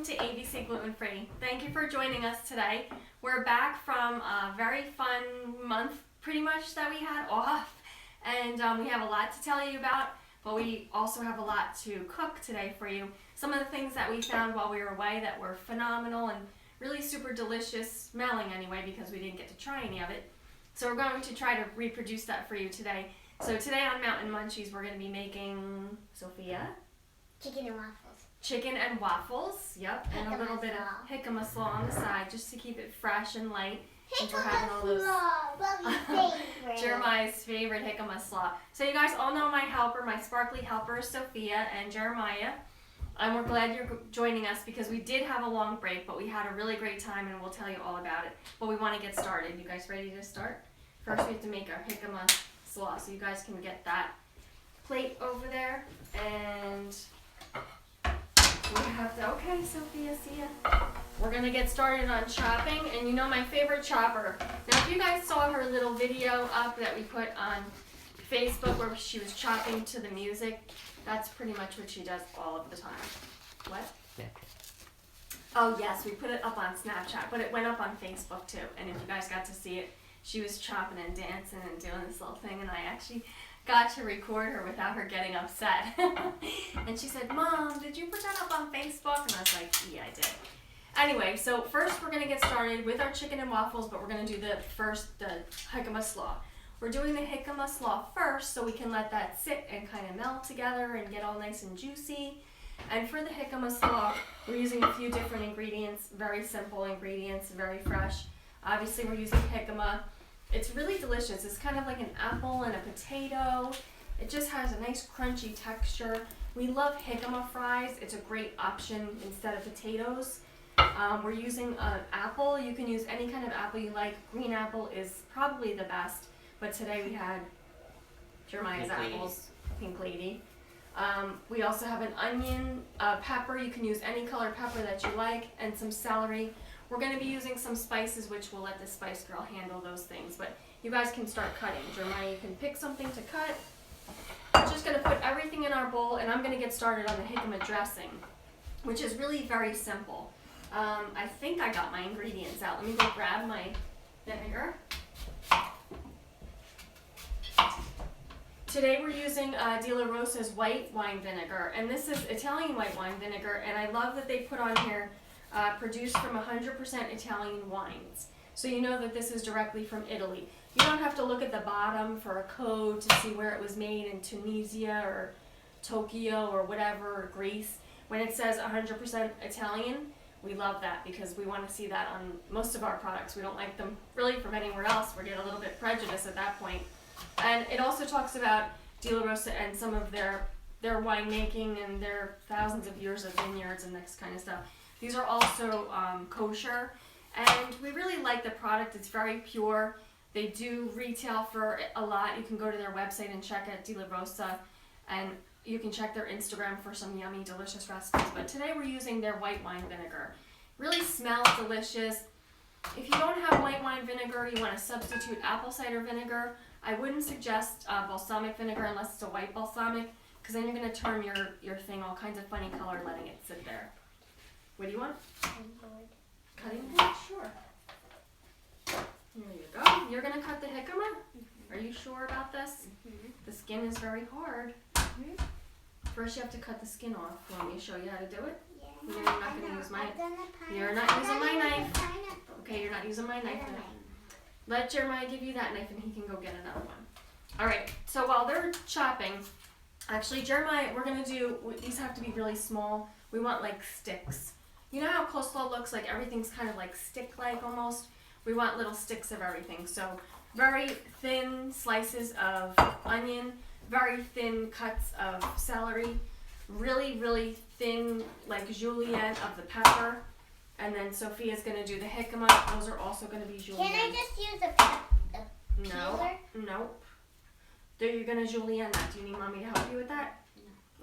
To ABC Gluten Free. Thank you for joining us today. We're back from a very fun month pretty much that we had off, and we have a lot to tell you about, but we also have a lot to cook today for you. Some of the things that we found while we were away that were phenomenal and really super delicious smelling anyway, because we didn't get to try any of it. So we're going to try to reproduce that for you today. So today on Mountain Munchies we're going to be making, Sophia? Chicken and waffles. Chicken and waffles, yep, and a little bit of jicama slaw on the side just to keep it fresh and light. Since we're having all those Jeremiah's favorite jicama slaw. So you guys all know my helper, my sparkly helper is Sophia and Jeremiah. And we're glad you're joining us because we did have a long break, but we had a really great time and we'll tell you all about it. But we want to get started. You guys ready to start? First we have to make our jicama slaw, so you guys can get that plate over there. And we have to, okay, Sophia, see ya. We're gonna get started on chopping, and you know my favorite chopper. Now if you guys saw her little video up that we put on Facebook where she was chopping to the music, that's pretty much what she does all of the time. What? Yeah. Oh yes, we put it up on Snapchat, but it went up on Facebook too, and if you guys got to see it, she was chopping and dancing and doing this little thing, and I actually got to record her without her getting upset. And she said, "Mom, did you put that up on Facebook?" And I was like, "Yeah, I did." Anyway, so first we're going to get started with our chicken and waffles, but we're going to do the jicama slaw. We're doing the jicama slaw first so we can let that sit and kind of melt together and get all nice and juicy. And for the jicama slaw, we're using a few different ingredients, very simple ingredients, very fresh. Obviously we're using jicama. It's really delicious. It's kind of like an apple and a potato. It just has a nice crunchy texture. We love jicama fries. It's a great option instead of potatoes. We're using an apple. You can use any kind of apple you like. Green apple is probably the best, but today we had Jeremiah's apples, Pink Lady. We also have an onion, pepper. You can use any color pepper that you like, and some celery. We're going to be using some spices, which we'll let the Spice Girl handle those things, but you guys can start cutting. Jeremiah, you can pick something to cut. We're just going to put everything in our bowl, and I'm going to get started on the jicama dressing, which is really very simple. I think I got my ingredients out. Let me go grab my vinegar. Today we're using De La Rosa's white wine vinegar, and this is Italian white wine vinegar, and I love that they put on here produced from 100% Italian wines. So you know that this is directly from Italy. You don't have to look at the bottom for a code to see where it was made in Tunisia or Tokyo or whatever, or Greece. When it says 100% Italian, we love that because we want to see that on most of our products. We don't like them really from anywhere else. We get a little bit prejudiced at that point. And it also talks about De La Rosa and some of their winemaking and their thousands of years of vineyards and this kind of stuff. These are also kosher, and we really like the product. It's very pure. They do retail for a lot. You can go to their website and check out De La Rosa, and you can check their Instagram for some yummy, delicious recipes. But today we're using their white wine vinegar. Really smells delicious. If you don't have white wine vinegar, you want to substitute apple cider vinegar. I wouldn't suggest balsamic vinegar unless it's a white balsamic, because then you're going to turn your thing all kinds of funny color letting it sit there. What do you want? Cutting board? Sure. Here you go. You're going to cut the jicama? Are you sure about this? The skin is very hard. First you have to cut the skin off. Want me to show you how to do it? Yeah. You're not going to use my... You're not using my knife. Okay, you're not using my knife. Let Jeremiah give you that knife and he can go get another one. Alright, so while they're chopping, actually Jeremiah, we're going to do... These have to be really small. We want like sticks. You know how coleslaw looks like everything's kind of like stick-like almost? We want little sticks of everything. So very thin slices of onion, very thin cuts of celery, really, really thin like julienne of the pepper, and then Sophia's going to do the jicama. Those are also going to be julienne. Can I just use a peeler? Nope. You're going to julienne that. Do you need mommy to help you with that?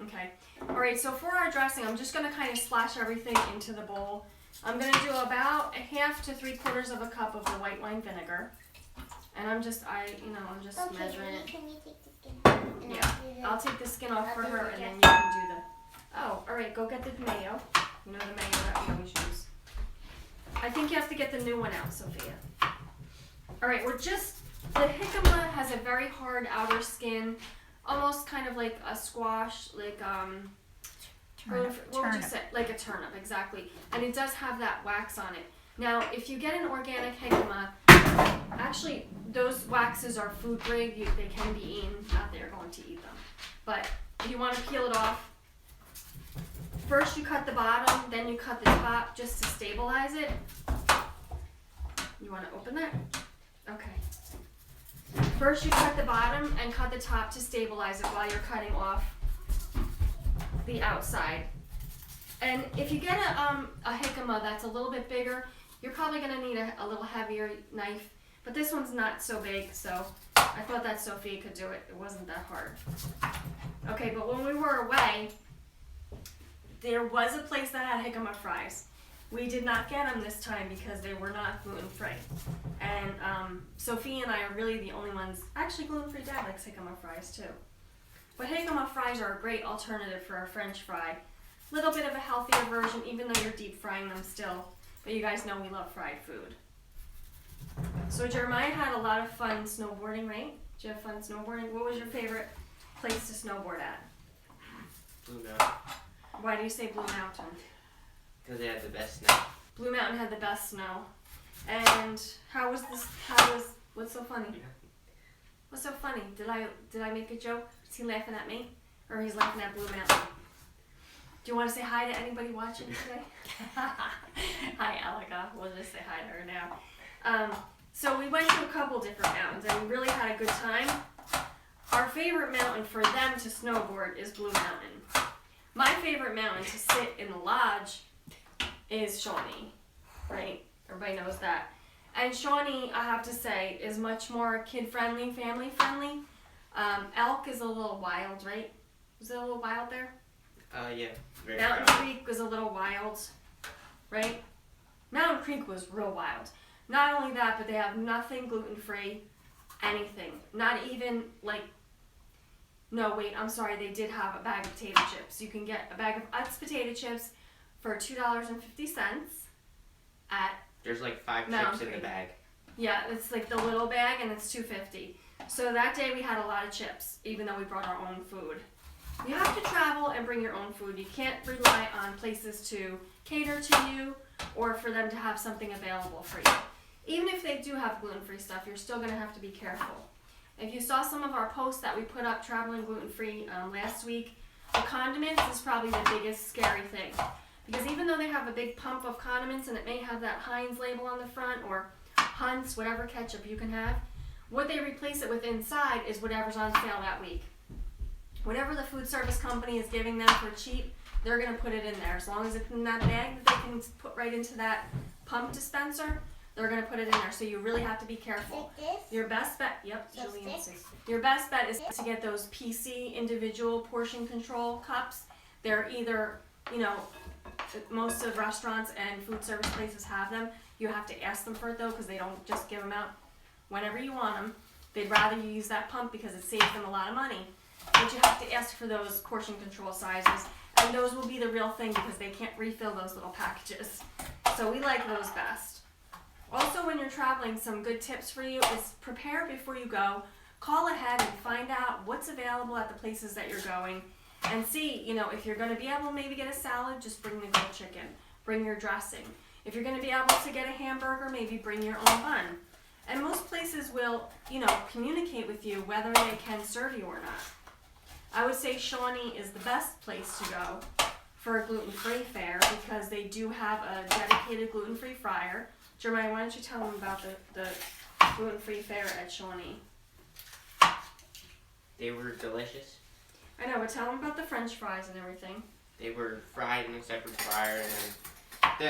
Okay. Alright, so for our dressing, I'm just going to kind of splash everything into the bowl. I'm going to do about 1/2 to 3/4 of a cup of the white wine vinegar. And I'm just measuring it. Can you take the skin? Yeah, I'll take the skin off for her and then you can do the... Oh, alright, go get the tomato. You know, the mayo that we always use. I think you have to get the new one out, Sophia. Alright, the jicama has a very hard outer skin, almost kind of like a squash, like, what would you say? Like a turnip, exactly. And it does have that wax on it. Now, if you get an organic jicama, actually, those waxes are food grade. They can be eaten. Not that you're going to eat them. But if you want to peel it off, first you cut the bottom, then you cut the top just to stabilize it. You want to open that? Okay. First you cut the bottom and cut the top to stabilize it while you're cutting off the outside. And if you get a jicama that's a little bit bigger, you're probably going to need a little heavier knife. But this one's not so big, so I thought that Sophie could do it. It wasn't that hard. Okay, but when we were away, there was a place that had jicama fries. We did not get them this time because they were not gluten-free. And Sophie and I are really the only ones. Actually, gluten-free Dad likes jicama fries too. But jicama fries are a great alternative for a French fry. A little bit of a healthier version, even though you're deep frying them still. But you guys know we love fried food. So Jeremiah had a lot of fun snowboarding, right? Did you have fun snowboarding? What was your favorite place to snowboard at? Blue Mountain. Why do you say Blue Mountain? Because they had the best snow. Blue Mountain had the best snow. And what's so funny? What's so funny? Did I make a joke? Is he laughing at me? Or he's laughing at Blue Mountain? Do you want to say hi to anybody watching today? Hi, Alika. We'll just say hi to her now. So we went to a couple different mountains and we really had a good time. Our favorite mountain for them to snowboard is Blue Mountain. My favorite mountain to sit in the lodge is Shawnee, right? Everybody knows that. And Shawnee, I have to say, is much more kid-friendly, family-friendly. Elk is a little wild, right? Was it a little wild there? Yeah. Very Mountain proud. Creek was a little wild, right? Mountain Creek was real wild. Not only that, but they have nothing gluten-free, anything. Not even like, no wait, I'm sorry, they did have a bag of potato chips. You can get a bag of Utz potato chips for $2.50 at There's like 5 Mountain chips in the Creek. bag. Yeah, it's like the little bag and it's $2.50. So that day we had a lot of chips, even though we brought our own food. You have to travel and bring your own food. You can't rely on places to cater to you or for them to have something available for you. Even if they do have gluten-free stuff, you're still going to have to be careful. If you saw some of our posts that we put up traveling gluten-free last week, the condiments is probably the biggest scary thing. Because even though they have a big pump of condiments and it may have that Heinz label on the front or Hunt's, whatever ketchup you can have, what they replace it with inside is whatever's on sale that week. Whatever the food service company is giving them for cheap, they're going to put it in there. As long as it's in that bag that they can put right into that pump dispenser, they're going to put it in there. So you really have to be careful. Like this? Your best bet, yep, So Julian, sticks? your best bet is to get those PC individual portion control cups. They're either, most of restaurants and food service places have them. You have to ask them for it though, because they don't just give them out whenever you want them. They'd rather you use that pump because it saves them a lot of money. But you have to ask for those portion control sizes, and those will be the real thing because they can't refill those little packages. So we like those best. Also, when you're traveling, some good tips for you is prepare before you go. Call ahead and find out what's available at the places that you're going, and see, if you're going to be able to maybe get a salad, just bring the grilled chicken. Bring your dressing. If you're going to be able to get a hamburger, maybe bring your own bun. And most places will, communicate with you whether they can serve you or not. I would say Shawnee is the best place to go for a gluten-free fare because they do have a dedicated gluten-free fryer. Jeremiah, why don't you tell them about the gluten-free fare at Shawnee? They were delicious. I know, but tell them about the French fries and everything. They were fried in a separate fryer, and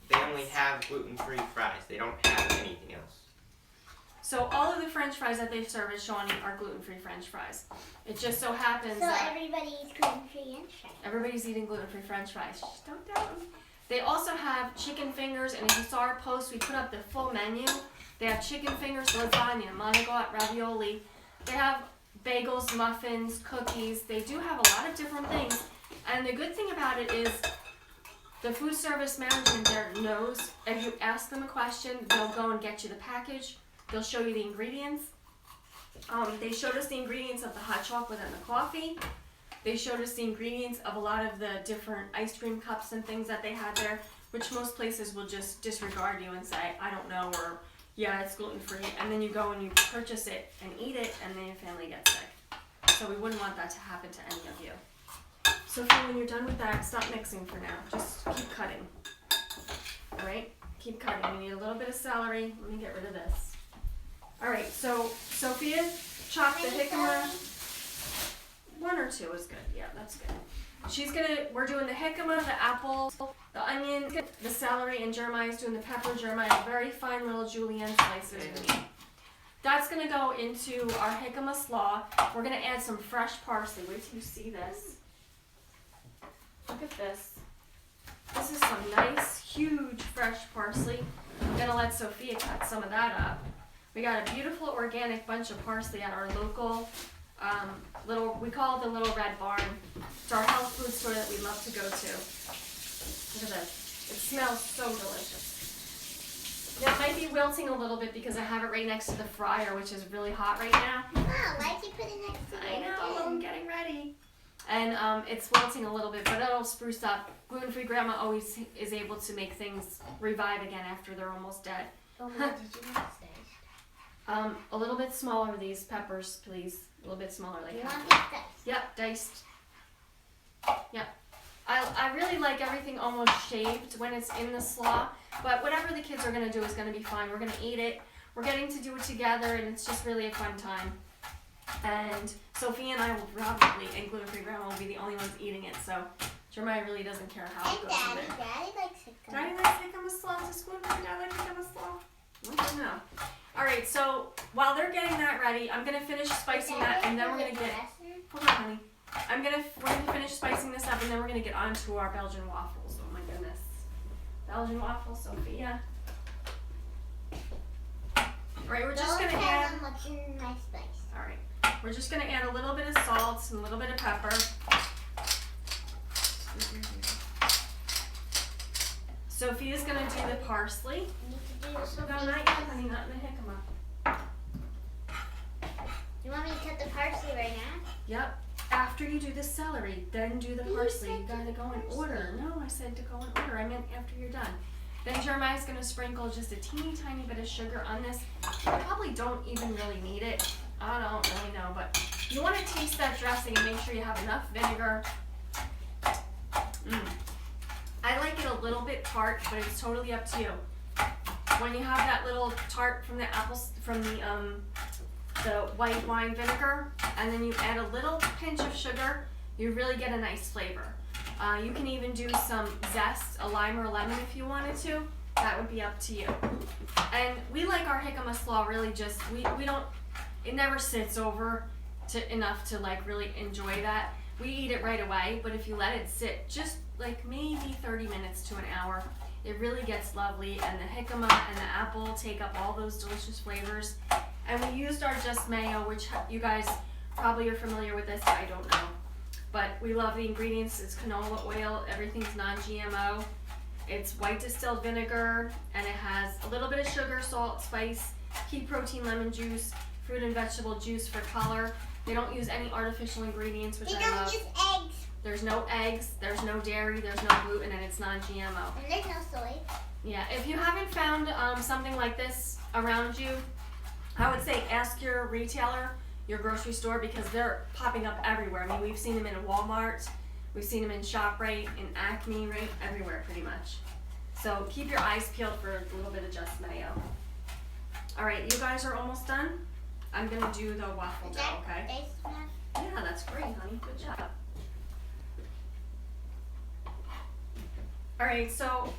they only have gluten-free fries. They don't have anything else. So all of the French fries that they serve at Shawnee are gluten-free French fries. It just so happens So that everybody eats gluten-free and French. everybody's eating gluten-free French fries. Just don't doubt me. They also have chicken fingers, and if you saw our post, we put up the full menu. They have chicken fingers, lasagna, monogot, ravioli. They have bagels, muffins, cookies. They do have a lot of different things. And the good thing about it is The food service management there knows if you ask them a question, they'll go and get you the package. They'll show you the ingredients. They showed us the ingredients of the hot chocolate and the coffee. They showed us the ingredients of a lot of the different ice cream cups and things that they had there, which most places will just disregard you and say, I don't know, or yeah, it's gluten-free. And then you go and you purchase it and eat it, and then your family gets sick. So we wouldn't want that to happen to any of you. So when you're done with that, stop mixing for now. Just keep cutting. Alright? Keep cutting. We need a little bit of celery. Let me get rid of this. Alright, so Sophia chopped the jicama. 1 or 2 is good. Yeah, that's good. We're doing the jicama, the apple, the onion, the celery, and Jeremiah's doing the pepper. Jeremiah, very fine little julienne slices with me. That's gonna go into our jicama slaw. We're gonna add some fresh parsley. Wait till you see this. Look at this. This is some nice, huge, fresh parsley. I'm gonna let Sophia cut some of that up. We got a beautiful organic bunch of parsley at our local we call it the Little Red Barn. It's our health food store that we love to go to. Look at this. It smells so delicious. It might be wilting a little bit because I have it right next to the fryer, which is really hot right now. Mom, why'd you put it next to I know, I'm getting ready. And it's wilting a little bit, but it'll spruce up. Gluten-free grandma always is able to make things revive again after they're almost dead. Oh, what did you make? A little bit smaller, these peppers, please. A little bit smaller, like You that. want these diced? Yep, diced. Yep. I really like everything almost shaved when it's in the slaw, but whatever the kids are going to do is going to be fine. We're going to eat it. We're getting to do it together, and it's just really a fun time. And Sophie and I will probably, and gluten-free grandma will be the only ones eating it, so Jeremiah really doesn't care how it And goes in there. Daddy likes jicama. Daddy likes jicama slaw. Does gluten-free dad like jicama slaw? I don't know. Alright, so while they're getting that ready, I'm going to finish spicing that, and then we're going to get... Hold on, honey. We're gonna finish spicing this up, and then we're gonna get onto our Belgian waffles. Oh my goodness, Belgian waffles, Sophia. All right, we're just gonna add. What's in my spice. All right, we're just gonna add a little bit of salt and a little bit of pepper. Sophia's gonna do the parsley. You need to do No, not yet, honey, not in the jicama. You want me to cut the parsley right now? Yep. After you do the celery, then do the parsley. You gotta go in order. No, I said to go in order. I meant after you're done. Then Jeremiah's gonna sprinkle just a teeny tiny bit of sugar on this. You probably don't even really need it. I don't really know, but you wanna taste that dressing and make sure you have enough vinegar. I like it a little bit tart, but it's totally up to you. When you have that little tart from the apples, from the white wine vinegar, and then you add a little pinch of sugar, you really get a nice flavor. You can even do some zest, a lime or a lemon if you wanted to. That would be up to you. And we like our jicama slaw really just, we don't, it never sits over enough to like really enjoy that. We eat it right away, but if you let it sit just like maybe 30 minutes to an hour, it really gets lovely, and the jicama and the apple take up all those delicious flavors. And we used our Just Mayo, which you guys probably are familiar with this, I don't know. But we love the ingredients. It's canola oil, everything's non-GMO. It's white distilled vinegar, and it has a little bit of sugar, salt, spice, pea protein, lemon juice, fruit and vegetable juice for color. They don't use any artificial ingredients, which They I love. don't use eggs. There's no eggs, there's no dairy, there's no gluten, and it's non-GMO. And there's no soy. Yeah, if you haven't found something like this around you, I would say ask your retailer, your grocery store, because they're popping up everywhere. I mean, we've seen them in Walmart, we've seen them in ShopRite, in Acme, right? Everywhere, pretty much. So keep your eyes peeled for a little bit of Just Mayo. All right, you guys are almost done. I'm gonna do the waffle dough, okay? Yeah, that's great, honey. Good job. All right, so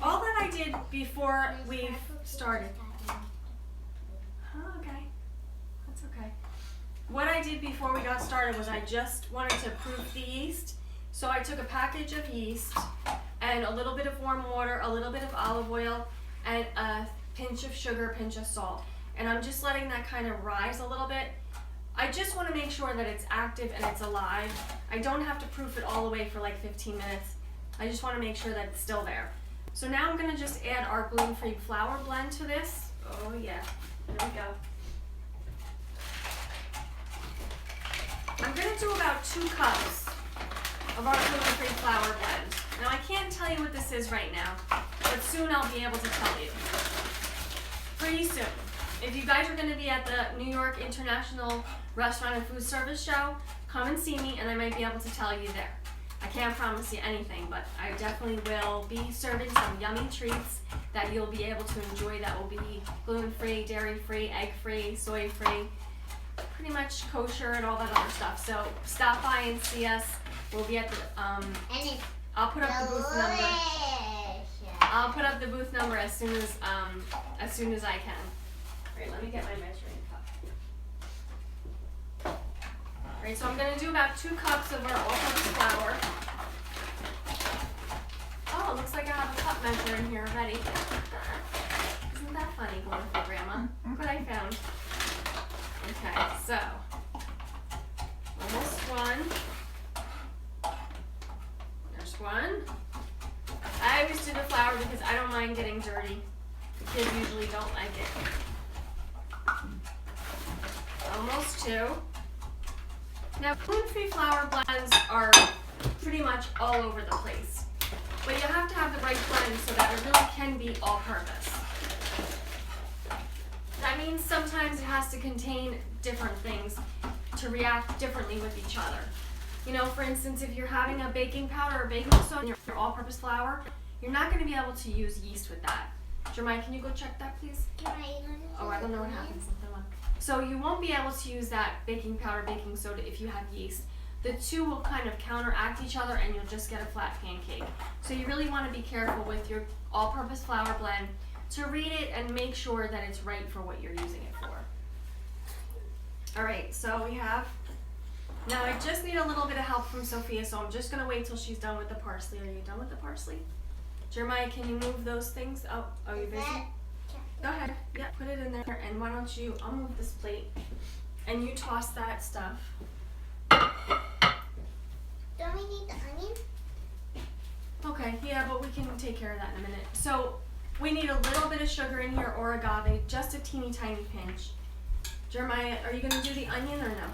all that I did before we started. Oh, okay. That's okay. What I did before we got started was I just wanted to proof the yeast. So I took a package of yeast and a little bit of warm water, a little bit of olive oil, and a pinch of sugar, a pinch of salt. And I'm just letting that kind of rise a little bit. I just want to make sure that it's active and it's alive. I don't have to proof it all the way for like 15 minutes. I just want to make sure that it's still there. So now I'm going to just add our gluten-free flour blend to this. Oh yeah, there we go. I'm going to do about 2 cups of our gluten-free flour blend. Now I can't tell you what this is right now, but soon I'll be able to tell you. Pretty soon. If you guys are going to be at the New York International Restaurant and Food Service Show, come and see me and I might be able to tell you there. I can't promise you anything, but I definitely will be serving some yummy treats that you'll be able to enjoy that will be gluten-free, dairy-free, egg-free, soy-free, pretty much kosher and all that other stuff. So stop by and see us. We'll be at the, And it's I'll put up the booth number. delicious. I'll put up the booth number as soon as I can. Alright, let me get my measuring cup. Alright, so I'm going to do about 2 cups of our all-purpose flour. Oh, it looks like I have a cup measure in here already. Isn't that funny, wonderful Grandma? Look what I found. Okay, so almost 1. There's 1. I always do the flour because I don't mind getting dirty. The kids usually don't like it. Almost 2. Now, gluten-free flour blends are pretty much all over the place. But you have to have the right blend so that it really can be all-purpose. That means sometimes it has to contain different things to react differently with each other. You know, for instance, if you're having a baking powder or baking soda in your all-purpose flour, you're not going to be able to use yeast with that. Jeremiah, can you go check that, please? Oh, I don't know what happened. Something went. So you won't be able to use that baking powder, baking soda if you have yeast. The two will kind of counteract each other and you'll just get a flat pancake. So you really want to be careful with your all-purpose flour blend to read it and make sure that it's right for what you're using it for. Alright, so we have, now I just need a little bit of help from Sophia, so I'm just going to wait till she's done with the parsley. Are you done with the parsley? Jeremiah, can you move those things? Oh, are you busy? Go ahead. Yeah, put it in there. And why don't you, I'll move this plate. And you toss that stuff. Don't we need the onion? Okay, yeah, but we can take care of that in a minute. So, we need a little bit of sugar in here or agave, just a teeny tiny pinch. Jeremiah, are you going to do the onion or no?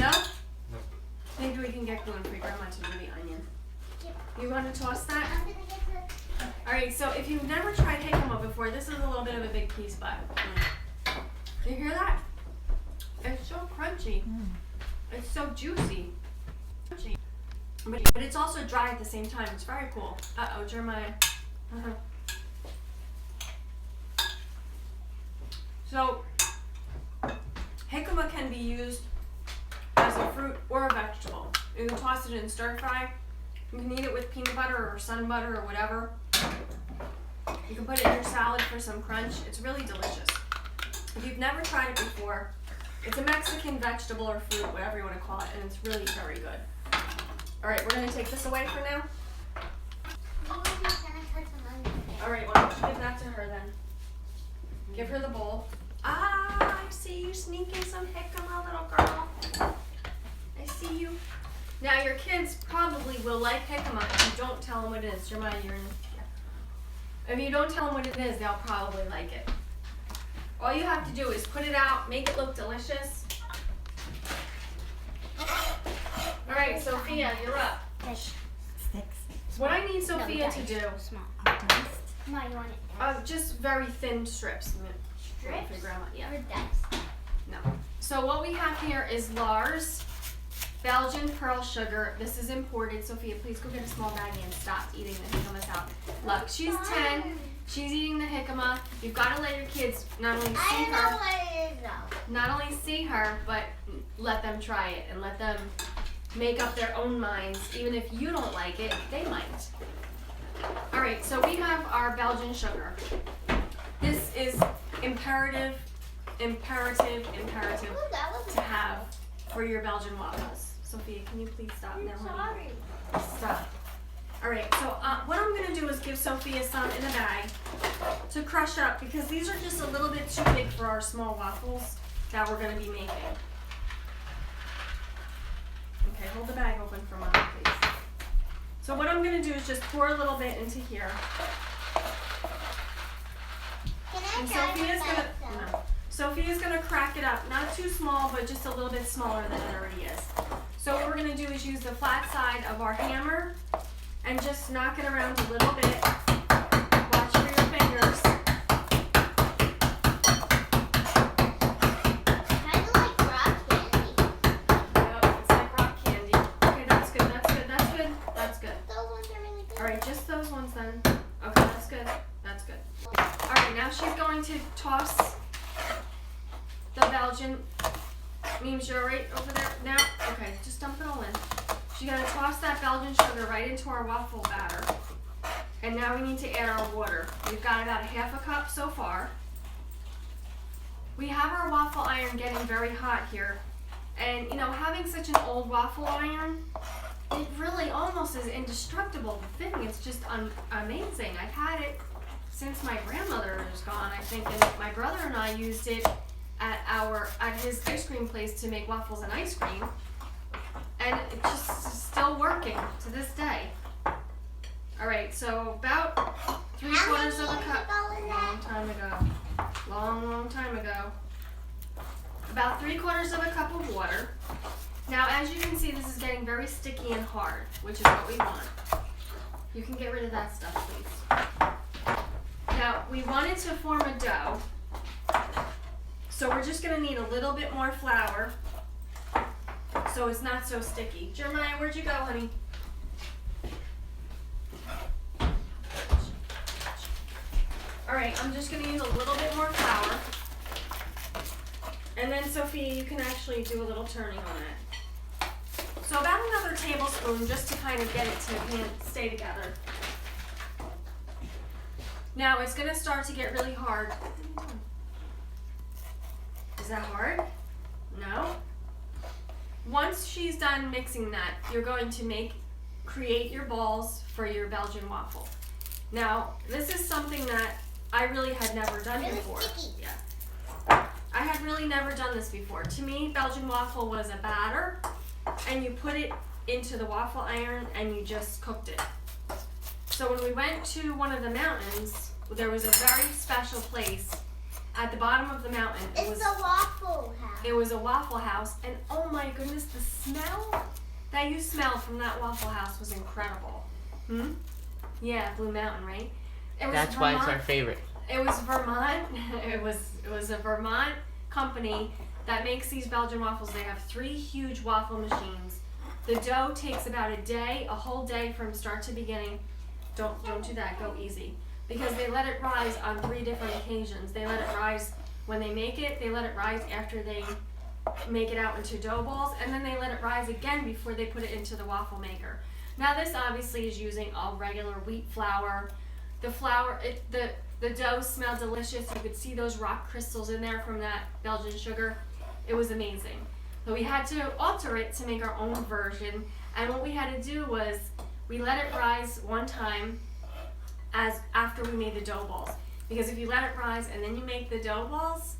No? No. Maybe we can get gluten-free Grandma to do the onion. Yep. You want to toss that? I'm gonna get the. Alright, so if you've never tried jicama before, this is a little bit of a big piece, but you hear that? It's so crunchy. It's so juicy. But it's also dry at the same time. It's very cool. Uh-oh, Jeremiah. So, jicama can be used as a fruit or a vegetable. You can toss it in stir fry. You can eat it with peanut butter or sun butter or whatever. You can put it in your salad for some crunch. It's really delicious. If you've never tried it before, it's a Mexican vegetable or fruit, whatever you want to call it, and it's really very good. Alright, we're going to take this away for now. Alright, why don't you give that to her then? Give her the bowl. Ah, I see you sneaking some jicama, little girl. I see you. Now your kids probably will like jicama if you don't tell them what it is. Jeremiah, you're in. If you don't tell them what it is, they'll probably like it. All you have to do is put it out, make it look delicious. Alright, Sophia, you're up. Sticks. What I need Sophia to do, Small. Diced. You want it just very thin strips. Strips? For Grandma, yeah. or diced? No. So what we have here is Lars Belgian pearl sugar. This is imported. Sophia, please go get a small baggie and stop eating the jicama out. Look, she's 10. She's eating the jicama. You've got to let your kids not only see I know her, what it is though. not only see her, but let them try it and let them make up their own minds. Even if you don't like it, they might. All right, so we have our Belgian sugar. This is imperative Ooh, that was to have for your Belgian waffles. Sophia, can you please stop now, honey? sorry. Stop. All right, so what I'm going to do is give Sophia some in a bag to crush up because these are just a little bit too big for our small waffles that we're going to be making. Okay, hold the bag open for Mom, please. So what I'm gonna do is just pour a little bit into here. Can I And try Sophia's gonna crack it up, not too small, but just a little bit smaller than it already is. So what we're gonna do is use the flat side of our hammer and just knock it around a little bit. Watch for your fingers. Kind of like rock candy. Yep, it's like rock candy. Okay, that's good, that's good, that's good, that's good. Those ones are really good. Alright, just those ones then. Okay, that's good, that's good. Alright, now she's going to toss the Belgian. Means you're right over there now. Okay, just dump it all in. She's gonna toss that Belgian sugar right into our waffle batter. And now we need to add our water. We've got about a half a cup so far. We have our waffle iron getting very hot here. And you know, having such an old waffle iron, it really almost is indestructible. The thing, it's just amazing. I've had it since my grandmother was gone, I think, and my brother and I used it at his ice cream place to make waffles and ice cream, and it's just still working to this day. All right, so about 3/4 of a cup. Long time ago. Long time ago. About 3/4 of a cup of water. Now, as you can see, this is getting very sticky and hard, which is what we want. You can get rid of that stuff, please. Now, we want it to form a dough. So we're just gonna need a little bit more flour so it's not so sticky. Jeremiah, where'd you go, honey? All right, I'm just gonna use a little bit more flour. And then Sophia, you can actually do a little turning on it. So about another tablespoon just to kind of get it to stay together. Now it's gonna start to get really hard. Is that hard? No? Once she's done mixing that, you're going to create your balls for your Belgian waffle. Now, this is something that I really had never done before. Sticky. Yeah. I had really never done this before. To me, Belgian waffle was a batter, and you put it into the waffle iron and you just cooked it. So when we went to one of the mountains, there was a very special place at the bottom of the mountain. It's a waffle house. It was a waffle house, and oh my goodness, the smell that you smelled from that waffle house was incredible. Yeah, Blue Mountain, right? It was That's Vermont. why it's our favorite. It was Vermont. It was a Vermont company that makes these Belgian waffles. They have 3 huge waffle machines. The dough takes about a whole day from start to beginning. Don't do that. Go easy. Because they let it rise on 3 different occasions. They let it rise when they make it, they let it rise after they make it out into dough balls, and then they let it rise again before they put it into the waffle maker. Now this obviously is using all regular wheat flour. The flour, the dough smelled delicious. You could see those rock crystals in there from that Belgian sugar. It was amazing. So we had to alter it to make our own version, and what we had to do was we let it rise one time after we made the dough balls. Because if you let it rise and then you make the dough balls,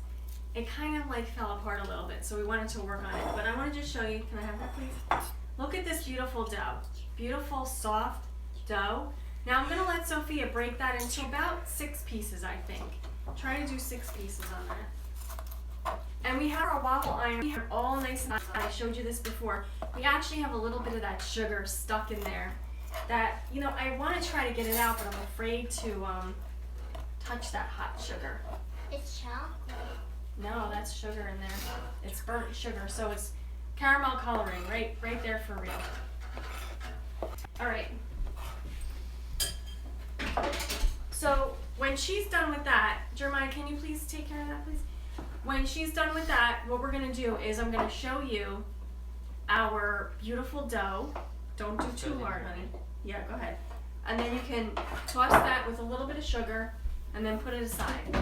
it kind of like fell apart a little bit. So we wanted to work on it. But I want to just show you, can I have that please? Look at this beautiful dough. Beautiful, soft dough. Now I'm gonna let Sophia break that into about 6 pieces, I think. Try to do 6 pieces on that. And we have our waffle iron all nice and hot. I showed you this before. We actually have a little bit of that sugar stuck in there that, you know, I want to try to get it out, but I'm afraid to touch that hot sugar. It's chocolate. No, that's sugar in there. It's burnt sugar, so it's caramel coloring right there for real. All right. So when she's done with that, Jeremiah, can you please take care of that, please? When she's done with that, what we're gonna do is I'm gonna show you our beautiful dough. Don't do too hard, honey. Yeah, go ahead. And then you can toss that with a little bit of sugar and then put it aside.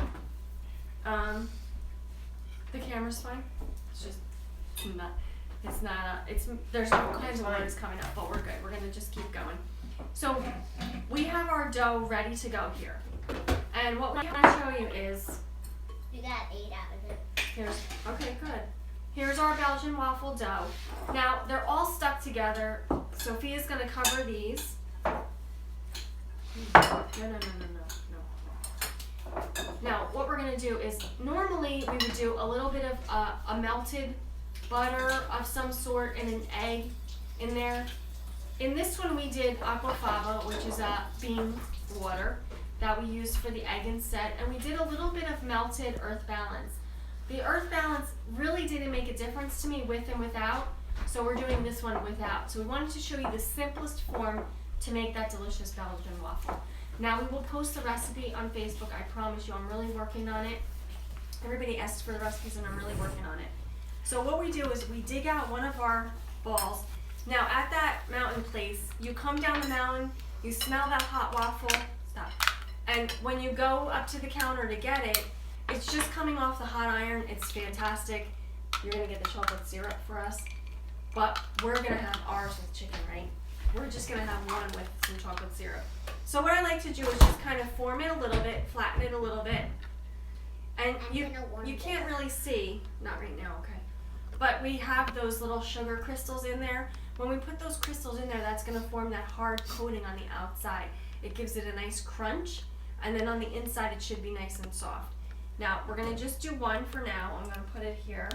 The camera's fine. It's just there's all kinds of words coming up, but we're good. We're gonna just keep going. So we have our dough ready to go here. And what we're gonna show you is, You got 8 out of it. okay, good. Here's our Belgian waffle dough. Now, they're all stuck together. Sophia's gonna cover these Now, what we're gonna do is, normally we would do a little bit of a melted butter of some sort and an egg in there. In this one we did aquafaba, which is bean water that we used for the egg instead, and we did a little bit of melted earth balance. The earth balance really didn't make a difference to me with and without, so we're doing this one without. So we wanted to show you the simplest form to make that delicious Belgian waffle. Now we will post the recipe on Facebook, I promise you. I'm really working on it. Everybody asked for the recipes and I'm really working on it. So what we do is we dig out one of our balls. Now at that mountain place, you come down the mountain, you smell that hot waffle, stop. And when you go up to the counter to get it, it's just coming off the hot iron. It's fantastic. You're gonna get the chocolate syrup for us, but we're gonna have ours with chicken, right? We're just gonna have one with some chocolate syrup. So what I like to do is just kind of form it a little bit, flatten it a little bit, and you can't really see, not right now, okay? But we have those little sugar crystals in there. When we put those crystals in there, that's gonna form that hard coating on the outside. It gives it a nice crunch, and then on the inside it should be nice and soft. Now, we're gonna just do one for now. I'm gonna put it here,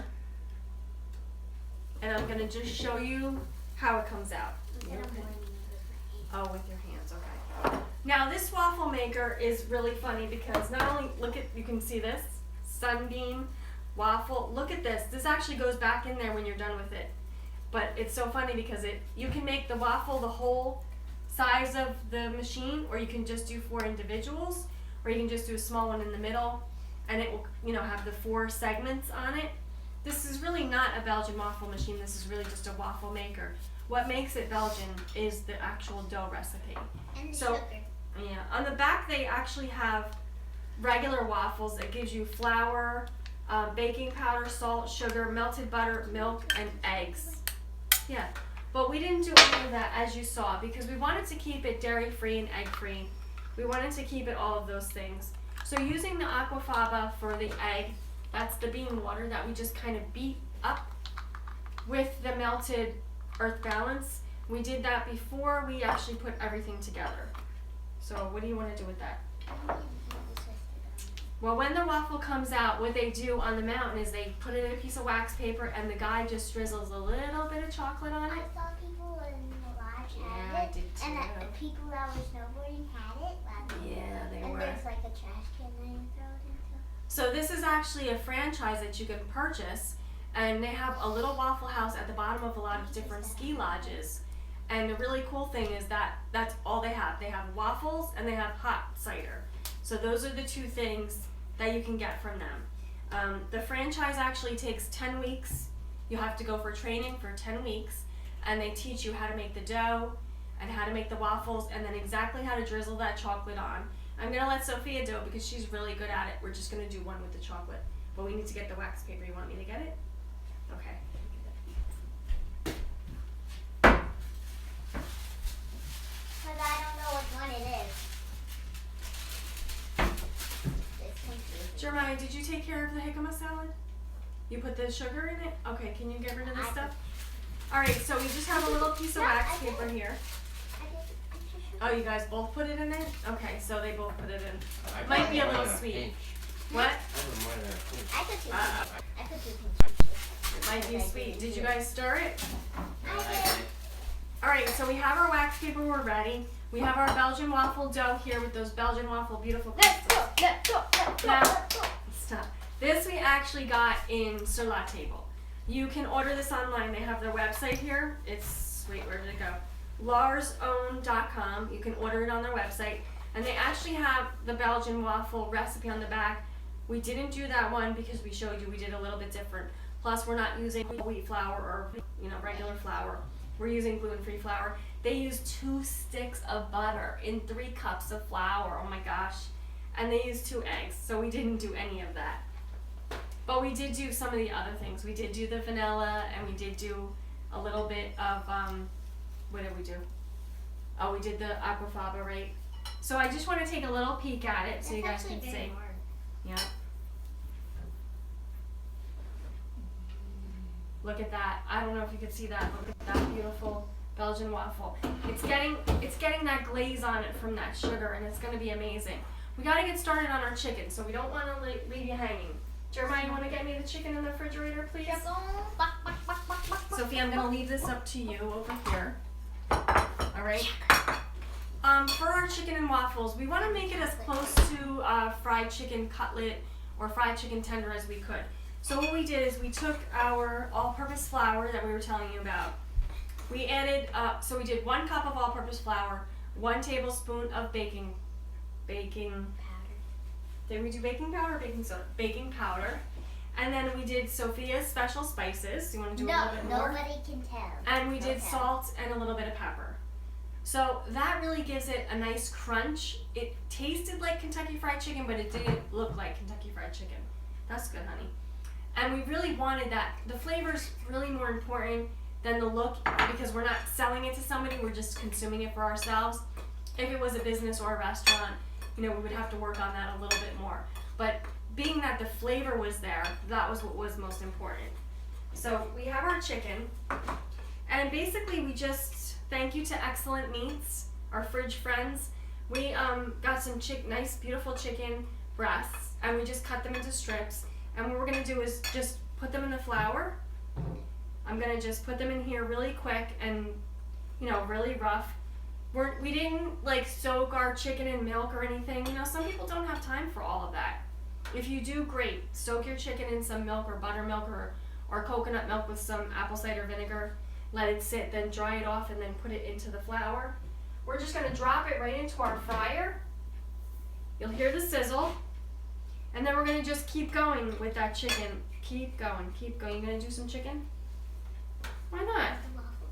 and I'm gonna just show you how it comes out. Oh, with your hands, okay. Now this waffle maker is really funny because not only, you can see this, sunbeam waffle, look at this. This actually goes back in there when you're done with it. But it's so funny because you can make the waffle the whole size of the machine, or you can just do 4 individuals, or you can just do a small one in the middle, and it will, have the 4 segments on it. This is really not a Belgian waffle machine, this is really just a waffle maker. What makes it Belgian is the actual dough recipe. And the sugar. Yeah, on the back they actually have regular waffles that gives you flour, baking powder, salt, sugar, melted butter, milk, and eggs. Yeah, but we didn't do any of that as you saw because we wanted to keep it dairy-free and egg-free. We wanted to keep it all of those things. So using the aquafaba for the egg, that's the bean water that we just kind of beat up with the melted earth balance. We did that before we actually put everything together. So what do you want to do with that? Well, when the waffle comes out, what they do on the mountain is they put it in a piece of wax paper and the guy just drizzles a little bit of chocolate on it. I saw people in the lodge Yeah, had I it, did too. and the people that were snowboarding had it. Yeah, they and were. there's like a trash can that you throw it into. So this is actually a franchise that you can purchase, and they have a little waffle house at the bottom of a lot of different ski lodges. And the really cool thing is that that's all they have. They have waffles and they have hot cider. So those are the 2 things that you can get from them. The franchise actually takes 10 weeks. You have to go for training for 10 weeks, and they teach you how to make the dough and how to make the waffles and then exactly how to drizzle that chocolate on. I'm gonna let Sophia do it because she's really good at it. We're just gonna do one with the chocolate, but we need to get the wax paper. You want me to get it? Okay. Because I don't know which one it is. It's confusing. Jeremiah, did you take care of the jicama salad? You put the sugar in it? Okay, can you get rid of this stuff? Alright, so we just have a little piece of wax paper here. Oh, you guys both put it in there? Okay, so they both put it in. Might be a little sweet. What? I put 2 I put 2 It might be sweet. Did you guys stir it? I did. Alright, so we have our wax paper, we're ready. We have our Belgian waffle dough here with those Belgian waffle beautiful crystals. Let's go. Now, stop. This we actually got in Sur La Table. You can order this online. They have their website here. It's, wait, where did it go? larsown.com. You can order it on their website. And they actually have the Belgian waffle recipe on the back. We didn't do that one because we showed you we did a little bit different. Plus, we're not using wheat flour or regular flour. We're using gluten-free flour. They use 2 sticks of butter in 3 cups of flour. Oh my gosh. And they use 2 eggs. So we didn't do any of that. But we did do some of the other things. We did do the vanilla, and we did do a little bit of, what did we do? Oh, we did the aquafaba, right? So I just want to take a little peek at it so you guys can see. Yeah. Look at that. I don't know if you can see that. Look at that beautiful Belgian waffle. It's getting that glaze on it from that sugar, and it's gonna be amazing. We gotta get started on our chicken, so we don't want to leave you hanging. Jeremiah, you want to get me the chicken in the refrigerator, please? Sophie, I'm gonna leave this up to you over here. All right. For our chicken and waffles, we want to make it as close to fried chicken cutlet or fried chicken tender as we could. So what we did is we took our all-purpose flour that we were telling you about. We added, so we did 1 cup of all-purpose flour, 1 tablespoon of baking powder. Did we do baking powder or baking soda? Baking powder. And then we did Sophia's special spices. You want to do a little bit more? Nobody can tell. And we did salt and a little bit of pepper. So that really gives it a nice crunch. It tasted like Kentucky Fried Chicken, but it didn't look like Kentucky Fried Chicken. That's good, honey. And we really wanted that. The flavor's really more important than the look, because we're not selling it to somebody, we're just consuming it for ourselves. If it was a business or a restaurant, we would have to work on that a little bit more. But being that the flavor was there, that was what was most important. So we have our chicken, and basically we just, thank you to Excellent Meats, our fridge friends. We got some nice, beautiful chicken breasts, and we just cut them into strips. And what we're gonna do is just put them in the flour. I'm gonna just put them in here really quick and, really rough. We didn't soak our chicken in milk or anything. Some people don't have time for all of that. If you do, great. Soak your chicken in some milk or buttermilk or coconut milk with some apple cider vinegar. Let it sit, then dry it off, and then put it into the flour. We're just gonna drop it right into our fryer. You'll hear the sizzle. And then we're gonna just keep going with that chicken. Keep going, keep going. You gonna do some chicken? Why not?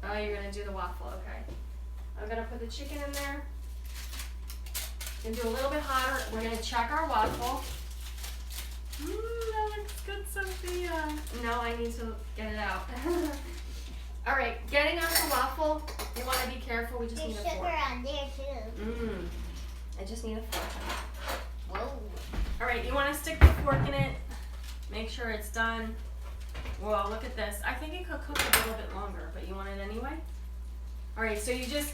Oh, you're gonna do the waffle, okay. I'm gonna put the chicken in there. Gonna do a little bit hotter. We're gonna check our waffle. That looks good, Sophia. No, I need to get it out. All right, getting out the waffle, you wanna be careful. We just need a fork. There's sugar on there too. I just need a fork. Whoa. All right, you wanna stick the fork in it. Make sure it's done. Whoa, look at this. I think it could cook a little bit longer, but you want it anyway? All right, so you just,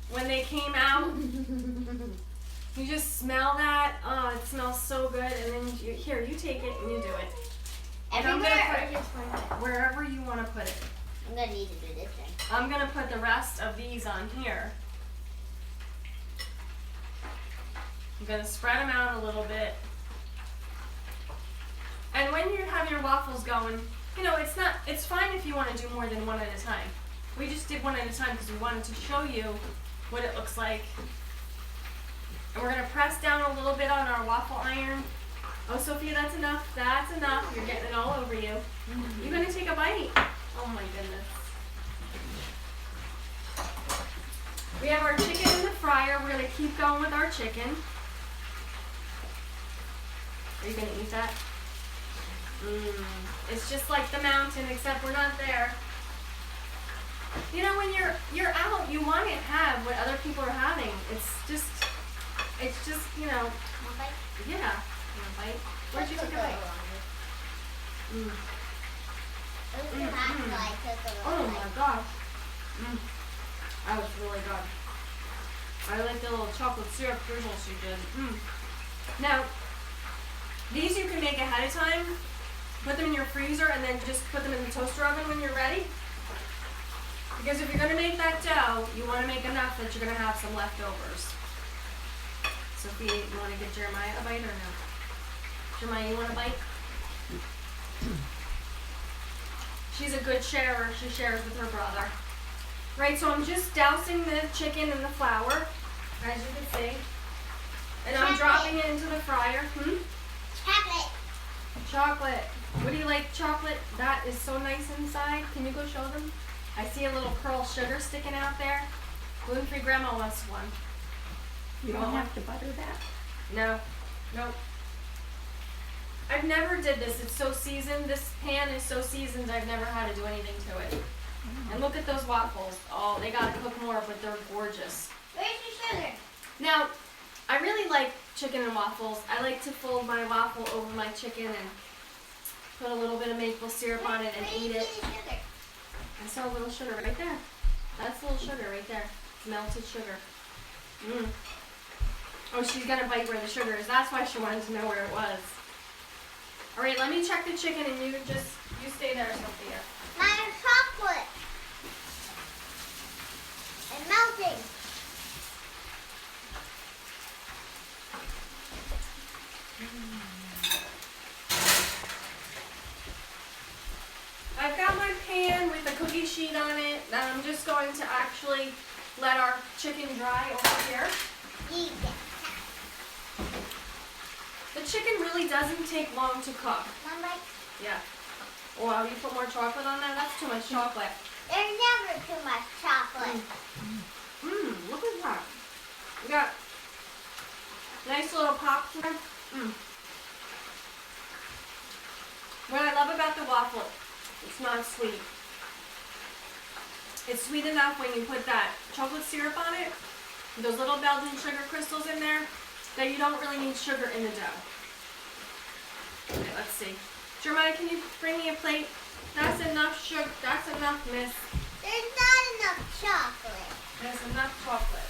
when they came out, you just smell that. Oh, it smells so good. And then here, you take it and you do it. And I'm gonna put it wherever you want to put it. I'm gonna need to do this thing. I'm gonna put the rest of these on here. I'm gonna spread them out a little bit. And when you have your waffles going, it's fine if you want to do more than one at a time. We just did one at a time because we wanted to show you what it looks like. And we're gonna press down a little bit on our waffle iron. Oh, Sophia, that's enough. That's enough. You're getting it all over you. You're gonna take a bite. Oh my goodness. We have our chicken in the fryer. We're gonna keep going with our chicken. Are you gonna eat that? It's just like the mountain, except we're not there. When you're out, you want to have what other people are having. It's just, Want a bite? yeah. You want a bite? Where'd you take a bite? It was too hot, so I took a little Oh bite. my gosh. That was really good. I like the little chocolate syrup drizzle she did. Now, these you can make ahead of time. Put them in your freezer and then just put them in the toaster oven when you're ready. Because if you're going to make that dough, you want to make enough that you're going to have some leftovers. Sophia, you want to give Jeremiah a bite or no? Jeremiah, you want a bite? She's a good sharer. She shares with her brother. Right, so I'm just dousing the chicken in the flour, as you can see. And I'm dropping it into the fryer. Chocolate. Chocolate. What do you like, chocolate? That is so nice inside. Can you go show them? I see a little pearl sugar sticking out there. Gluten-free grandma wants one. You don't have to butter that? No. Nope. I've never did this. It's so seasoned. This pan is so seasoned I've never had to do anything to it. And look at those waffles. Oh, they gotta cook more, but they're gorgeous. Where's your sugar? Now, I really like chicken and waffles. I like to fold my waffle over my chicken and put a little bit of maple syrup on it and eat it. I saw a little sugar right there. That's a little sugar right there. It's melted sugar. Mmm. Oh, she's gonna bite where the sugar is. That's why she wanted to know where it was. All right, let me check the chicken, and you stay there, Sophia. My chocolate. It's melting. I've got my pan with the cookie sheet on it, and I'm just going to actually let our chicken dry over here. Eat it. The chicken really doesn't take long to cook. Mom, like, Yeah. Wow, you put more chocolate on there? That's too much chocolate. there's never too much chocolate. Mmm, look at that. We got nice little pops here. Mmm. What I love about the waffle, it's not sweet. It's sweet enough when you put that chocolate syrup on it, those little Belgian sugar crystals in there, that you don't really need sugar in the dough. Okay, let's see. Jeremiah, can you bring me a plate? That's enough sugar. That's enough, miss. There's not enough chocolate. There's enough chocolate.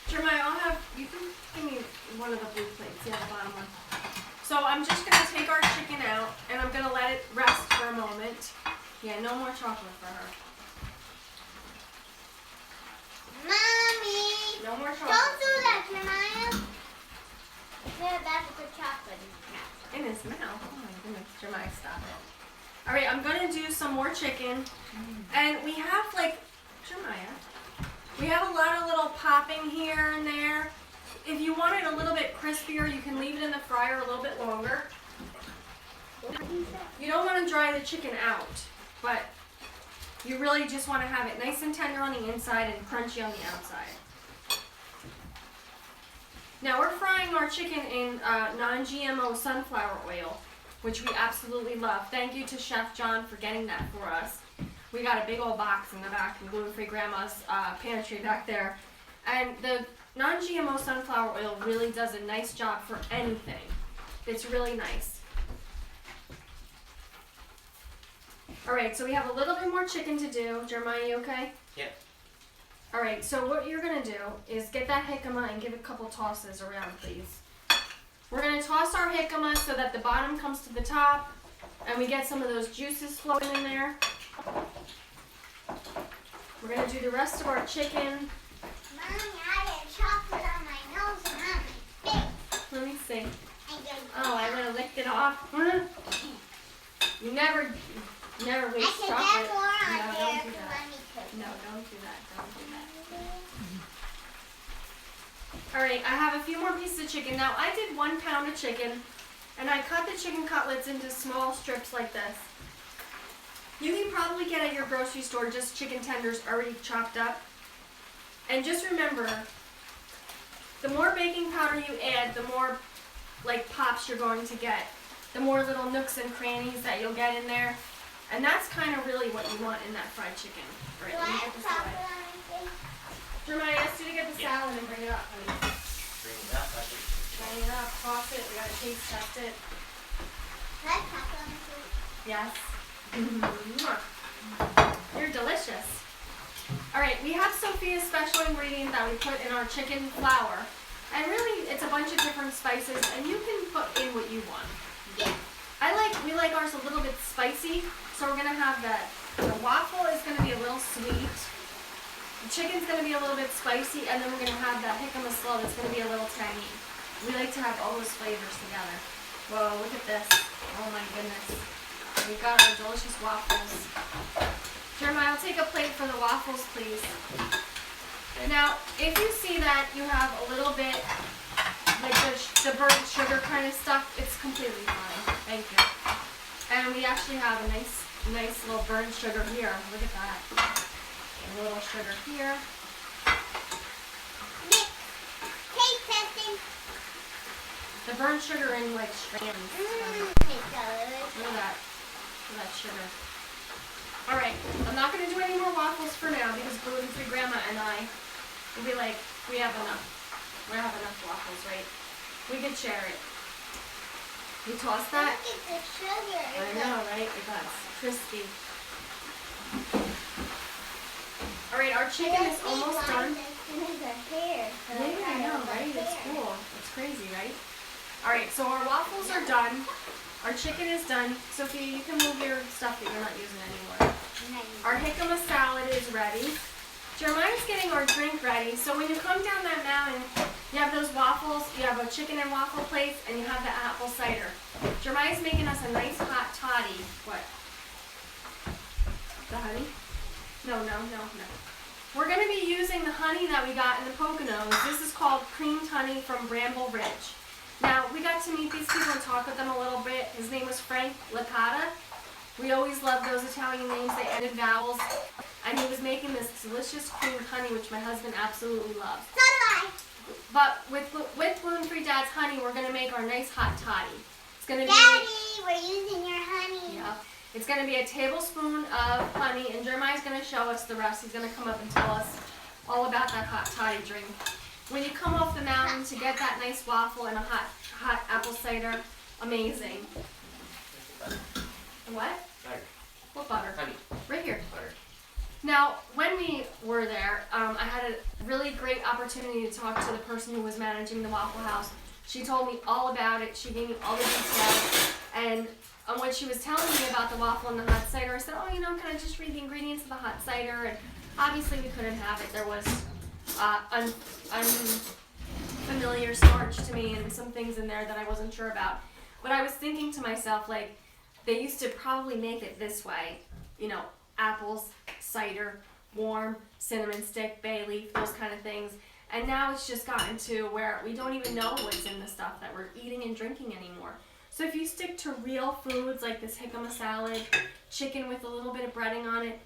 Jeremiah, you can give me one of the blue plates, yeah, the bottom one. So I'm just gonna take our chicken out and I'm gonna let it rest for a moment. Yeah, no more chocolate for her. Mommy! No more chocolate. Don't do that, Jeremiah. You're about to put chocolate in your mouth. In his mouth. Oh my goodness, Jeremiah, stop it. Alright, I'm gonna do some more chicken. And we have Jeremiah, we have a lot of little popping here and there. If you want it a little bit crispier, you can leave it in the fryer a little bit longer. You don't want to dry the chicken out, but you really just want to have it nice and tender on the inside and crunchy on the outside. Now we're frying our chicken in non-GMO sunflower oil, which we absolutely love. Thank you to Chef John for getting that for us. We got a big old box in the back in Gluten Free Grandma's pantry back there. And the non-GMO sunflower oil really does a nice job for anything. It's really nice. Alright, so we have a little bit more chicken to do. Jeremiah, you okay? Yep. Alright, so what you're going to do is get that jicama and give it a couple tosses around, please. We're going to toss our jicama so that the bottom comes to the top and we get some of those juices flowing in there. We're going to do the rest of our chicken. Mommy, I had chocolate on my nose and on my face. Let me see. Oh, I would have licked it off. You never waste I can chocolate. get more on No, there don't if do you that. want me to. No, don't do that. Don't do that. Alright, I have a few more pieces of chicken. Now, I did 1 pound of chicken, and I cut the chicken cutlets into small strips like this. You can probably get at your grocery store just chicken tenders already chopped up. And just remember, the more baking powder you add, the more pops you're going to get. The more little nooks and crannies that you'll get in there. And that's kind of really what you want in that fried chicken. All right, Do let I me have get this chocolate away. on my face? Jeremiah, ask you to get the salad and bring it up, honey. Bring it up. Bring it up, toss it, we gotta taste test it. Do I have chocolate on my face? Yes. You're delicious. Alright, we have Sophia's special ingredient that we put in our chicken flour. And really, it's a bunch of different spices, and you can put in what you want. Yeah. We like ours a little bit spicy, so we're gonna have that. The waffle is gonna be a little sweet. The chicken's gonna be a little bit spicy, and then we're gonna have that jicama slaw that's gonna be a little tangy. We like to have all those flavors together. Whoa, look at this. Oh my goodness. We've got our delicious waffles. Jeremiah, I'll take a plate for the waffles, please. Now, if you see that you have a little bit, like the burnt sugar kind of stuff, it's completely fine. Thank you. And we actually have a nice little burnt sugar here. Look at that. A little sugar here. Taste testing. The burnt sugar in strands. It's delicious. Look at that sugar. Alright, I'm not going to do any more waffles for now because Gluten Free Grandma and I will be like, we have enough. We have enough waffles, right? We can share it. We toss that. Look at the sugar. I know, right? It does. Crispy. right, our chicken is almost done. Hair. Yeah, I know, right? It's cool. It's crazy, right? All right, so our waffles are done. Our chicken is done. Sophia, you can move your stuff that you're not using anymore. Our jicama salad is ready. Jeremiah's getting our drink ready. So when you come down that mountain, you have those waffles, you have a chicken and waffle plates, and you have the apple cider. Jeremiah's making us a nice hot toddy. What? The honey? No. We're going to be using the honey that we got in the Poconos. This is called creamed honey from Bramble Ridge. Now, we got to meet these people and talk with them a little bit. His name was Frank Licata. We always love those Italian names. They ended vowels. And he was making this delicious creamed honey, which my husband absolutely loves. So do I. But with gluten-free Dad's honey, we're going to make our nice hot toddy. It's going to be... Daddy, we're using your honey. Yeah. It's going to be a tablespoon of honey, and Jeremiah's going to show us the rest. He's going to come up and tell us all about that hot toddy drink. When you come off the mountain to get that nice waffle and a hot apple cider, amazing. What? Butter. What butter? Honey. Right here. Butter. Now, when we were there, I had a really great opportunity to talk to the person who was managing the Waffle House. She told me all about it. She gave me all the details. And when she was telling me about the waffle and the hot cider, I said, oh, can I just read the ingredients of the hot cider? And obviously we couldn't have it. There was unfamiliar starch to me and some things in there that I wasn't sure about. But I was thinking to myself, like, they used to probably make it this way, apples, cider, warm, cinnamon stick, bay leaf, those kind of things. And now it's just gotten to where we don't even know what's in the stuff that we're eating and drinking anymore. So if you stick to real foods like this jicama salad, chicken with a little bit of breading on it,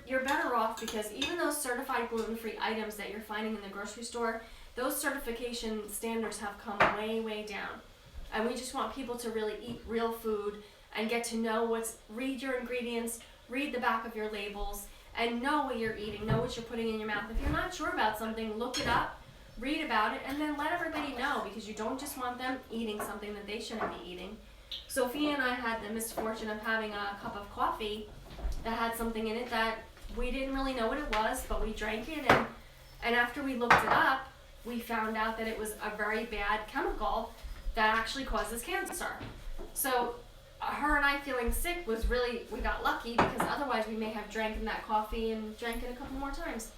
you're better off, because even those certified gluten-free items that you're finding in the grocery store, those certification standards have come way, way down. And we just want people to really eat real food and get to know read your ingredients, read the back of your labels, and know what you're eating, know what you're putting in your mouth. If you're not sure about something, look it up, read about it, and then let everybody know, because you don't just want them eating something that they shouldn't be eating. Sophia and I had the misfortune of having a cup of coffee that had something in it that we didn't really know what it was, but we drank it, and after we looked it up, we found out that it was a very bad chemical that actually causes cancer. So her and I feeling sick was really, we got lucky, because otherwise we may have drank in that coffee and drank it a couple more times.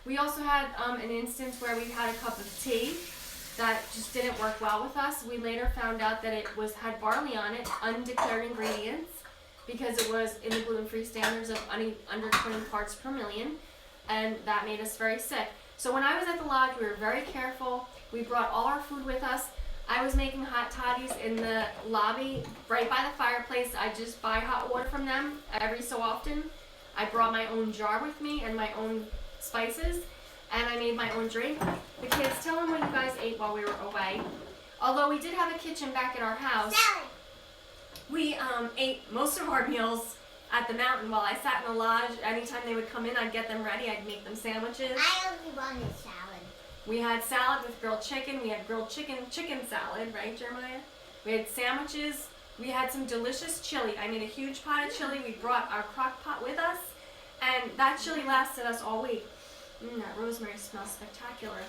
We also had an instance where we had a cup of tea that just didn't work well with us. We later found out that it had barley on it, undeclared ingredients, because it was in the gluten-free standards of under 20 parts per million, and that made us very sick. So when I was at the lodge, we were very careful. We brought all our food with us. I was making hot toddies in the lobby right by the fireplace. I just buy hot water from them every so often. I brought my own jar with me and my own spices, and I made my own drink. The kids, tell them what you guys ate while we were away. Although we did have a kitchen back at our house, we ate most of our meals at the mountain while I sat in the lodge. Anytime they would come in, I'd get them ready. I'd make them sandwiches. I only wanted salad. We had salad with grilled chicken. We had grilled chicken salad, right, Jeremiah? We had sandwiches. We had some delicious chili. I made a huge pot of chili. We brought our crock pot with us, and that chili lasted us all week. That rosemary smells spectacular.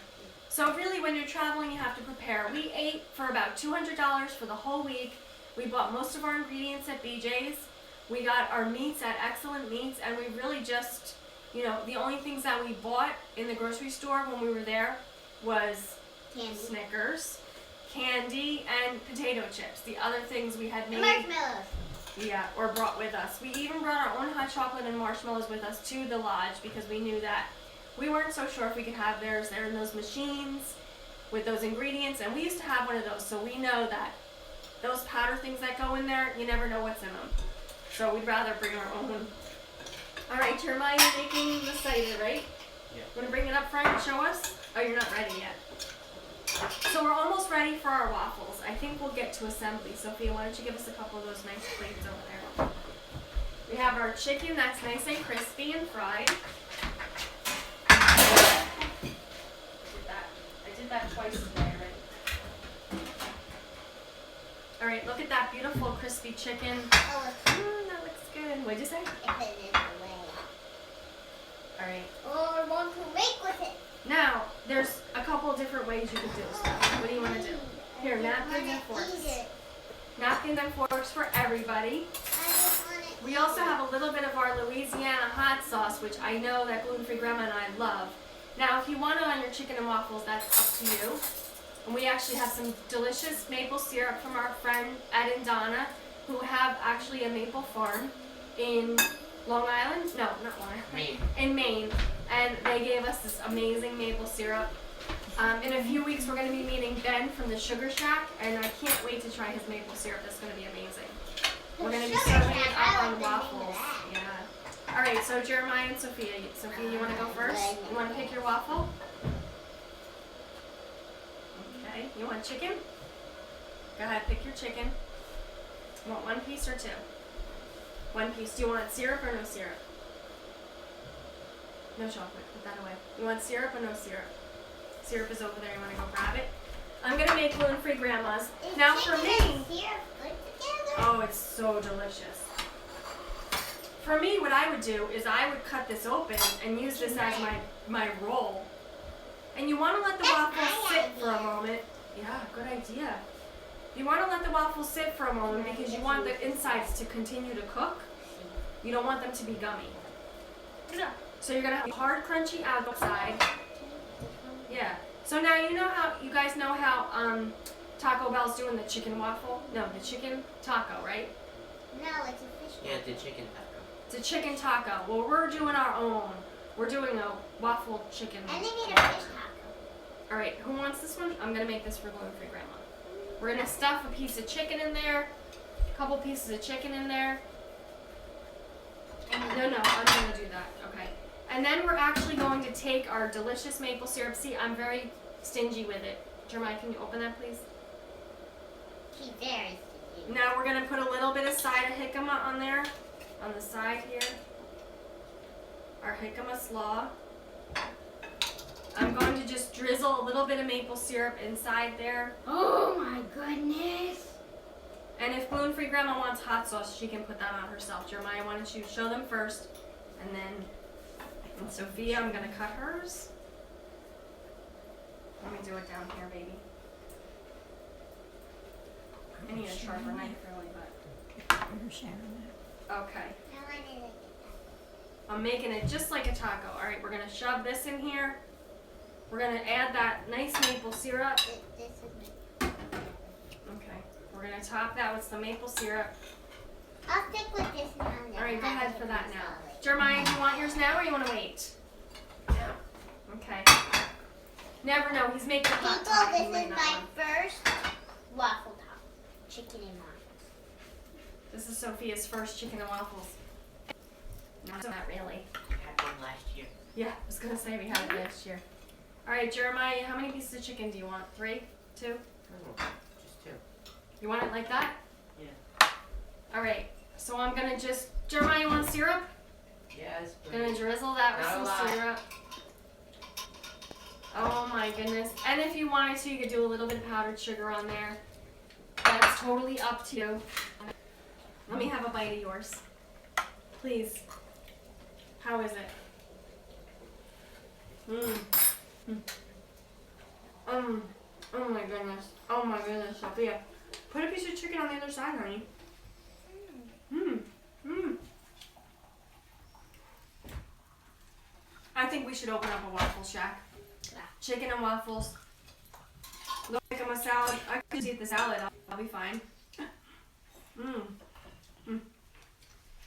So really, when you're traveling, you have to prepare. We ate for about $200 for the whole week. We bought most of our ingredients at BJ's. We got our meats at Excellent Meats, and we really just, the only things that we bought in the grocery store when we were there was Candy. Snickers, candy, and potato chips. The other things we had made, Marshmallows. yeah, or brought with us. We even brought our own hot chocolate and marshmallows with us to the lodge, because we knew that we weren't so sure if we could have theirs. They're in those machines with those ingredients, and we used to have one of those, so we know that those powder things that go in there, you never know what's in them. So we'd rather bring our own. All right, Jeremiah, you're making the cider, right? Yeah. Want to bring it up front and show us? Oh, you're not ready yet. So we're almost ready for our waffles. I think we'll get to assembly. Sophia, why don't you give us a couple of those nice plates over there? We have our chicken that's nice and crispy and fried. I did that twice today already. All right, look at that beautiful crispy chicken. Oh, That looks good. What'd you say? if it is the way. All right. Or want to make with it. Now, there's a couple different ways you can do stuff. What do you want to do? Here, napkins and forks. Napkins and forks for everybody. We also have a little bit of our Louisiana hot sauce, which I know that gluten-free grandma and I love. Now, if you want it on your chicken and waffles, that's up to you. And we actually have some delicious maple syrup from our friend Ed and Donna, who have actually a maple farm in Long Island? No, not Long Island. Maine. In Maine. And they gave us this amazing maple syrup. In a few weeks, we're going to be meeting Ben from the Sugar Shack, and I can't wait to try his maple syrup. It's going to be amazing. We're going to be serving it up on waffles. Yeah. All right, so Jeremiah and Sophia. Sophia, you want to go first? You want to pick your waffle? Okay. You want chicken? Go ahead, pick your chicken. You want one piece or two? One piece. Do you want syrup or no syrup? No chocolate. Put that away. You want syrup or no syrup? Syrup is over there. You want to go grab it? I'm going to make gluten-free grandmas. Now for me... Oh, it's so delicious. For me, what I would do is I would cut this open and use this as my roll. And you want to let the waffles sit for a moment. Yeah, good idea. You want to let the waffles sit for a moment because you want the insides to continue to cook. You don't want them to be gummy. So you're going to have hard, crunchy outside. Yeah. So now you guys know how Taco Bell's doing the chicken waffle? No, the chicken taco, right? No, it's a fish. Yeah, the chicken taco. It's a chicken taco. Well, we're doing our own. We're doing a waffle chicken. And they made a fish taco. All right, who wants this one? I'm going to make this for gluten-free grandma. We're going to stuff a piece of chicken in there, a couple pieces of chicken in there. No, I'm going to do that. Okay. And then we're actually going to take our delicious maple syrup. See, I'm very stingy with it. Jeremiah, can you open that, please? She's very stingy. Now we're going to put a little bit of cider jicama on there, on the side here. Our jicama slaw. I'm going to just drizzle a little bit of maple syrup inside there. Oh my goodness. And if gluten-free grandma wants hot sauce, she can put that on herself. Jeremiah, why don't you show them first? And then, and Sophia, I'm going to cut hers. Let me do it down here, baby. I need a sharper knife, really, but... Okay. Now I did it. I'm making it just like a taco. All right, we're going to shove this in here. We're going to add that nice maple syrup. This is my... Okay. We're going to top that with some maple syrup. I'll stick with this one. All right, go ahead for that now. Jeremiah, do you want yours now or you want to wait? Yeah. Okay. Never know. He's making a hot People, top. this He is might not my want. first waffle top. Chicken and waffles. This is Sophia's first chicken and waffles. Not really. We had one last year. Yeah, I was going to say we had it last year. All right, Jeremiah, how many pieces of chicken do you want? 3? 2? Oh, just 2. You want it like that? Yeah. All right. So I'm going to just... Jeremiah, you want syrup? Yes, Going please. to drizzle that with Not a some lot. syrup. Oh my goodness. And if you wanted to, you could do a little bit of powdered sugar on there. That's totally up to you. Let me have a bite of yours. Please. How is it? Oh my goodness. Oh my goodness, Sophia. Put a piece of chicken on the other side, honey. I think we should open up a waffle shack. Yeah. Chicken and waffles. Look like I'm a salad. I could eat the salad. I'll be fine.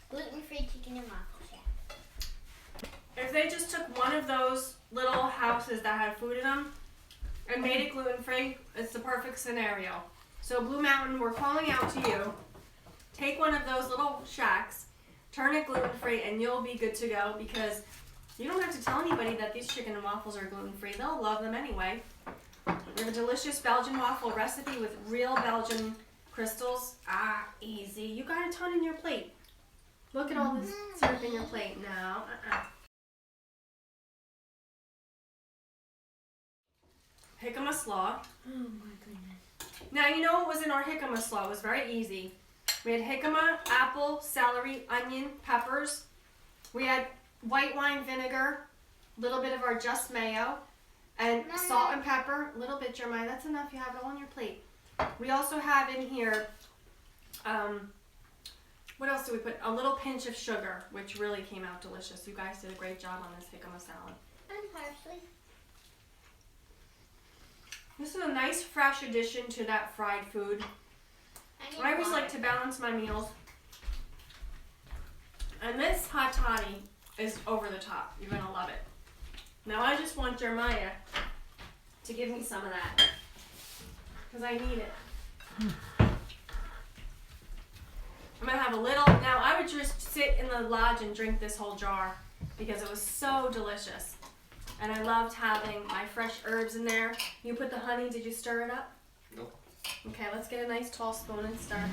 Gluten-free chicken and waffle shack. If they just took one of those little houses that had food in them and made it gluten-free, it's the perfect scenario. So Blue Mountain, we're calling out to you. Take one of those little shacks, turn it gluten-free, and you'll be good to go because you don't have to tell anybody that these chicken and waffles are gluten-free. They'll love them anyway. We have a delicious Belgian waffle recipe with real Belgian crystals. Ah, easy. You got a ton in your plate. Look at all this syrup in your plate. No, Jicama slaw. Oh my goodness. Now you know what was in our jicama slaw. It was very easy. We had jicama, apple, celery, onion, peppers. We had white wine vinegar, a little bit of our just mayo, and salt and pepper. A little bit, Jeremiah. That's enough. You have it all on your plate. We also have in here, what else do we put? A little pinch of sugar, which really came out delicious. You guys did a great job on this jicama salad. And parsley. This is a nice fresh addition to that fried food. I always like to balance my meals. And this hot toddy is over the top. You're going to love it. Now I just want Jeremiah to give me some of that. Because I need it. I'm going to have a little. Now I would just sit in the lodge and drink this whole jar because it was so delicious. And I loved having my fresh herbs in there. You put the honey. Did you stir it up? Nope. Okay, let's get a nice tall spoon and stir.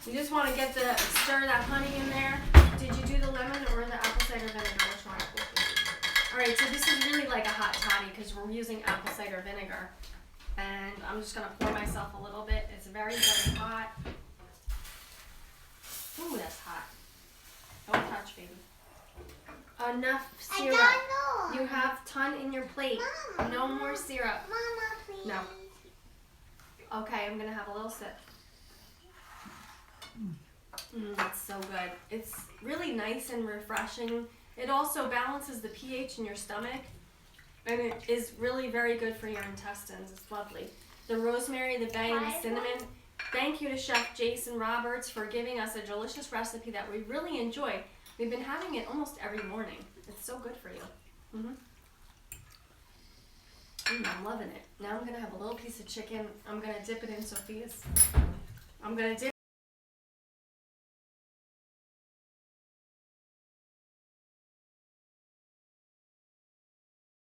You just want to stir that honey in there. Did you do the lemon or the apple cider vinegar? Which one? Alright, so this is really like a hot toddy because we're using apple cider vinegar. And I'm just going to pour myself a little bit. It's very, very hot. Ooh, that's hot. Don't touch, baby. Enough syrup. I got no. You have ton in your plate. Mom. No more syrup. Mama, please. No. Okay, I'm going to have a little sip. It's so good. It's really nice and refreshing. It also balances the pH in your stomach. And it is really very good for your intestines. It's lovely. The rosemary, the bay, and the cinnamon. Thank you to Chef Jason Roberts for giving us a delicious recipe that we really enjoy. We've been having it almost every morning. It's so good for you. I'm loving it. Now I'm going to have a little piece of chicken. I'm going to dip it in Sophia's. I'm going to dip